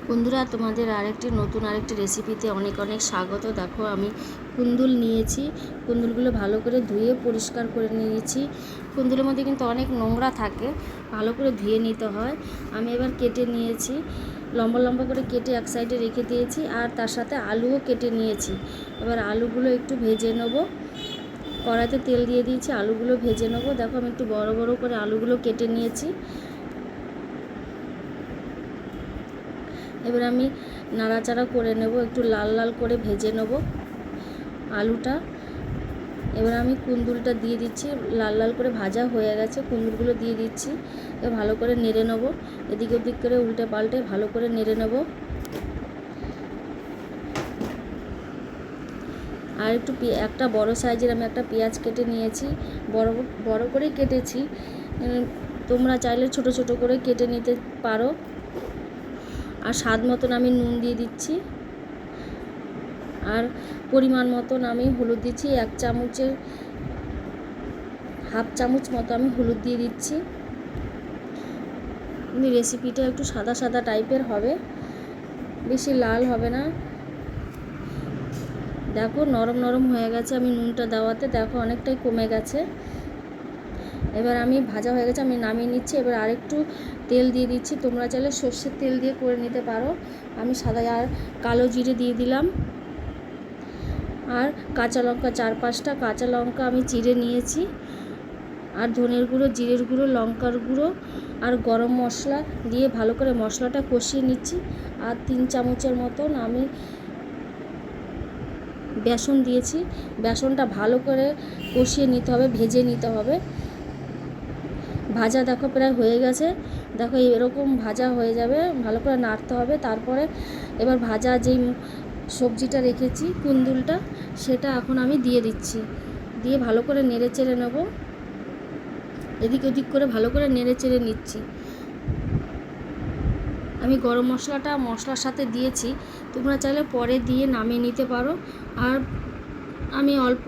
বন্ধুরা, তোমাদের নতুন আরেকটি রেসিপিতে অনেক অনেক স্বাগত। দেখো, আমি কুন্দুল নিয়েছি। কুন্দুলগুলো ভালো করে ধুয়ে পরিষ্কার করে নিয়েছি। কুন্দুলের মধ্যে কিন্তু অনেক নোংরা থাকে, ভালো করে ধুয়ে নিতে হয়। আমি এবার কেটে নিয়েছি, লম্বা লম্বা করে কেটে এক সাইডে রেখে দিয়েছি। আর তার সাথে আলুও কেটে নিয়েছি। এবার আলুগুলো একটু ভেজে নেবো। কড়াইতে তেল দিয়ে দিয়েছি, আলুগুলো ভেজে নেবো। দেখো, আমি একটু বড় বড় করে আলুগুলো কেটে নিয়েছি। এবার আমি নাড়াচাড়া করে নেব, একটু লাল লাল করে ভেজে নেব আলুটা। এবার আমি কুন্দুলটা দিয়ে দিচ্ছি, লাল লাল করে ভাজা হয়ে গেছে। কুন্দুলগুলো দিয়ে দিচ্ছি, এবার ভালো করে নেড়ে নেব। এদিক ওদিক করে উল্টে পাল্টে ভালো করে নেড়ে নেব। আর একটা বড় সাইজের আমি একটা পেঁয়াজ কেটে নিয়েছি, বড় বড় করেই কেটেছি। তোমরা চাইলে ছোট ছোট করে কেটে নিতে পারো। আর স্বাদ মতন আমি নুন দিয়ে দিচ্ছি। আর পরিমাণ মতন আমি হলুদ দিচ্ছি, হাফ চামচ মতো আমি হলুদ দিয়ে দিচ্ছি। রেসিপিটা একটু সাদা সাদা টাইপের হবে, বেশি লাল হবে না। দেখো, নরম নরম হয়ে গেছে। আমি নুনটা দেওয়াতে দেখো অনেকটাই কমে গেছে। এবার আমি ভাজা হয়ে গেছে, আমি নামিয়ে নিচ্ছি। এবার আরেকটু তেল দিয়ে দিচ্ছি। তোমরা চাইলে সর্ষের তেল দিয়ে করে নিতে পারো। আমি সাদা আর কালো জিরে দিয়ে দিলাম। আর কাঁচা লঙ্কা, 4-5টা কাঁচা লঙ্কা আমি চিড়ে নিয়েছি। আর ধনের গুঁড়ো, জিরের গুঁড়ো, লঙ্কার গুঁড়ো আর গরম মশলা দিয়ে ভালো করে মশলাটা কষিয়ে নিচ্ছি। আর 3 চামচের মতন আমি বেসন দিয়েছি। বেসনটা ভালো করে কষিয়ে নিতে হবে, ভেজে নিতে হবে। ভাজা দেখো প্রায় হয়ে গেছে। দেখো, এরকম ভাজা হয়ে যাবে, ভালো করে নাড়তে হবে। তারপরে এবার ভাজা যেই সবজিটা রেখেছি, কুন্দুলটা, সেটা এখন আমি দিয়ে দিচ্ছি। দিয়ে ভালো করে নেড়ে চেড়ে নেব। এদিক ওদিক করে ভালো করে নেড়ে চেড়ে নিচ্ছি। আমি গরম মশলাটা মশলার সাথে দিয়েছি, তোমরা চাইলে পরে দিয়ে নামিয়ে নিতে পারো। আর আমি অল্প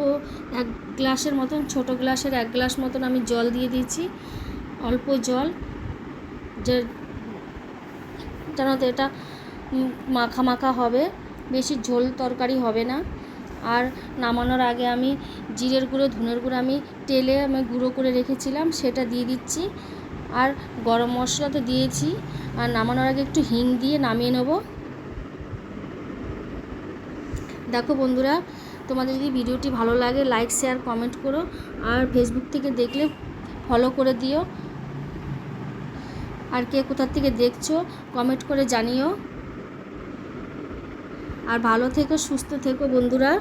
1 গ্লাসের মতন, ছোটো গ্লাসের 1 গ্লাস মতন আমি জল দিয়ে দিয়েছি। অল্প জল, যেন এটা মাখা মাখা হবে, বেশি ঝোল তরকারি হবে না। আর নামানোর আগে আমি জিরের গুঁড়ো, ধনের গুঁড়ো আমি তেলে গুঁড়ো করে রেখেছিলাম, সেটা দিয়ে দিচ্ছি। আর গরম মশলা তো দিয়েছি। আর নামানোর আগে একটু হিং দিয়ে নামিয়ে নেব। দেখো বন্ধুরা, তোমাদের যদি ভিডিওটি ভালো লাগে লাইক শেয়ার কমেন্ট করো। আর ফেসবুক থেকে দেখলে ফলো করে দিও। আর কে কোথা থেকে দেখছো কমেন্ট করে জানিও। আর ভালো থেকো, সুস্থ থেকো বন্ধুরা।